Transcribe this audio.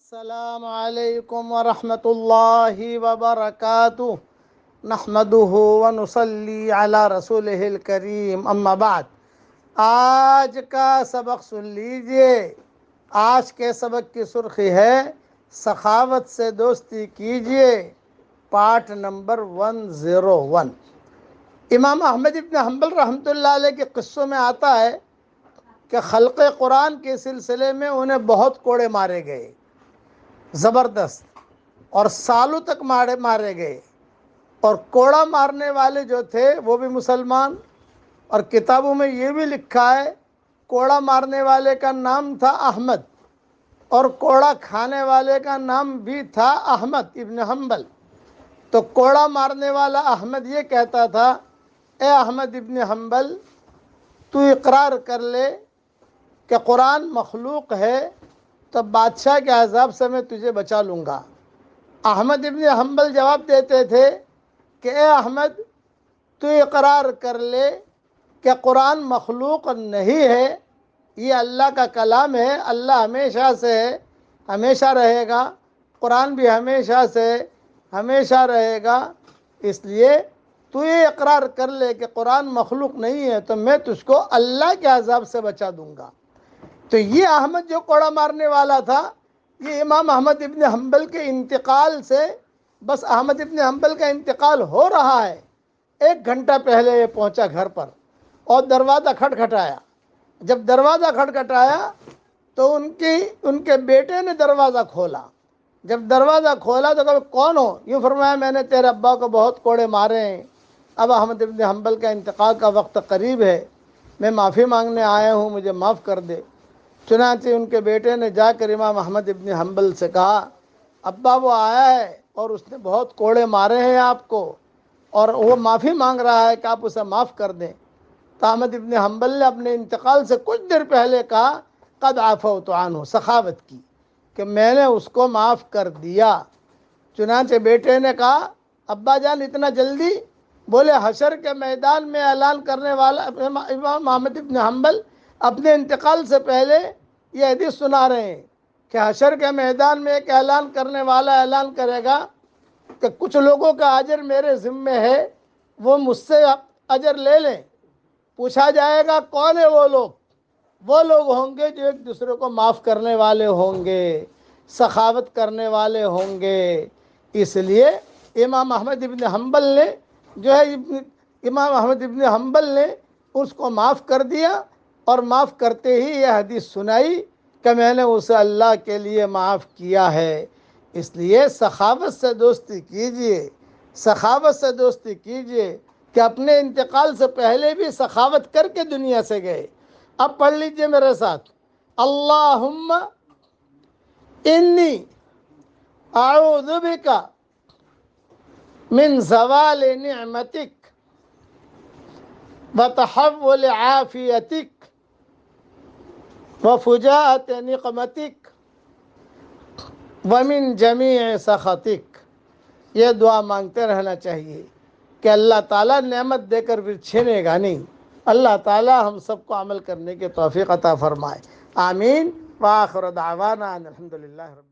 السلام علیکم ورحمۃ اللہ وبرکاتہ نحمدہ ونصلی علی رسولہ الکریم اما بعد۔ آج کا سبق سن لیجئے۔ آج کے سبق کی سرخی ہے سخاوت سے دوستی کیجئے، پارٹ نمبر 101۔ امام احمد ابن حنبل رحمۃ اللہ علیہ کے قصوں میں آتا ہے کہ خلق قرآن کے سلسلے میں انہیں بہت کوڑے مارے گئے، زبردست، اور سالوں تک مارے گئے، اور کوڑا مارنے والے جو تھے وہ بھی مسلمان، اور کتابوں میں یہ بھی لکھا ہے کوڑا مارنے والے کا نام تھا احمد، اور کوڑا کھانے والے کا نام بھی تھا احمد ابن حنبل۔ تو کوڑا مارنے والا احمد یہ کہتا تھا، اے احمد ابن حنبل، تو اقرار کر لے کہ قرآن مخلوق ہے تو بادشاہ کے عذاب سے میں تجھے بچا لوں گا۔ احمد ابن حنبل جواب دیتے تھے کہ اے احمد، تو اقرار کر لے کہ قرآن مخلوق نہیں ہے، یہ اللہ کا کلام ہے، اللہ ہمیشہ سے ہے، ہمیشہ رہے گا، قرآن بھی ہمیشہ سے ہمیشہ رہے گا، اس لیے تو یہ اقرار کر لے کہ قرآن مخلوق نہیں ہے تو میں تجھ کو اللہ کے عذاب سے بچا دوں گا۔ تو یہ احمد جو کوڑا مارنے والا تھا، یہ امام احمد ابن حنبل کے انتقال سے، بس احمد ابن حنبل کا انتقال ہو رہا ہے 1 گھنٹہ پہلے یہ پہنچا گھر پر اور دروازہ کھٹکھٹایا۔ جب دروازہ کھٹکھٹایا تو ان کے بیٹے نے دروازہ کھولا۔ جب دروازہ کھولا تو کہا کون ہو؟ یوں فرمایا میں نے تیرے ابا کو بہت کوڑے مارے ہیں، اب احمد ابن حنبل کا انتقال کا وقت قریب ہے، میں معافی مانگنے آیا ہوں، مجھے معاف کر دے۔ چنانچہ ان کے بیٹے نے جا کر امام احمد ابن حنبل سے کہا، ابا وہ آیا ہے اور اس نے بہت کوڑے مارے ہیں آپ کو، اور وہ معافی مانگ رہا ہے کہ آپ اسے معاف کر دیں۔ تو احمد ابن حنبل نے اپنے انتقال سے کچھ دیر پہلے کہا، قد عفوت عنہ، سخاوت کی کہ میں نے اس کو معاف کر دیا۔ چنانچہ بیٹے نے کہا، ابا جان اتنا جلدی؟ بولے حشر کے میدان میں اعلان کرنے والا امام احمد ابن حنبل اپنے انتقال سے پہلے یہ حدیث سنا رہے ہیں کہ حشر کے میدان میں ایک اعلان کرنے والا اعلان کرے گا کہ کچھ لوگوں کا اجر میرے ذمے ہے، وہ مجھ سے اجر لے لیں۔ پوچھا جائے گا کون ہے وہ لوگ؟ وہ لوگ ہوں گے جو ایک دوسرے کو معاف کرنے والے ہوں گے، سخاوت کرنے والے ہوں گے۔ اس لیے امام احمد ابن حنبل نے امام احمد ابن حنبل نے اس کو معاف کر دیا، اور معاف کرتے ہی یہ حدیث سنائی کہ میں نے اسے اللہ کے لیے معاف کیا ہے۔ اس لیے سخاوت سے دوستی کیجئے، سخاوت سے دوستی کیجئے کہ اپنے انتقال سے پہلے بھی سخاوت کر کے دنیا سے گئے۔ اب پڑھ لیجئے میرے ساتھ، اللہم انی اعوذ بک من زوال نعمتک وتحول عافیتک وفجاءت نقمتک ومن جمیع سخطک۔ یہ دعا مانگتے رہنا چاہیے کہ اللہ تعالیٰ نعمت دے کر پھر چھینے گا نہیں۔ اللہ تعالیٰ ہم سب کو عمل کرنے کی توفیق عطا فرمائے، آمین۔ وآخر دعوانا ان الحمدللہ رب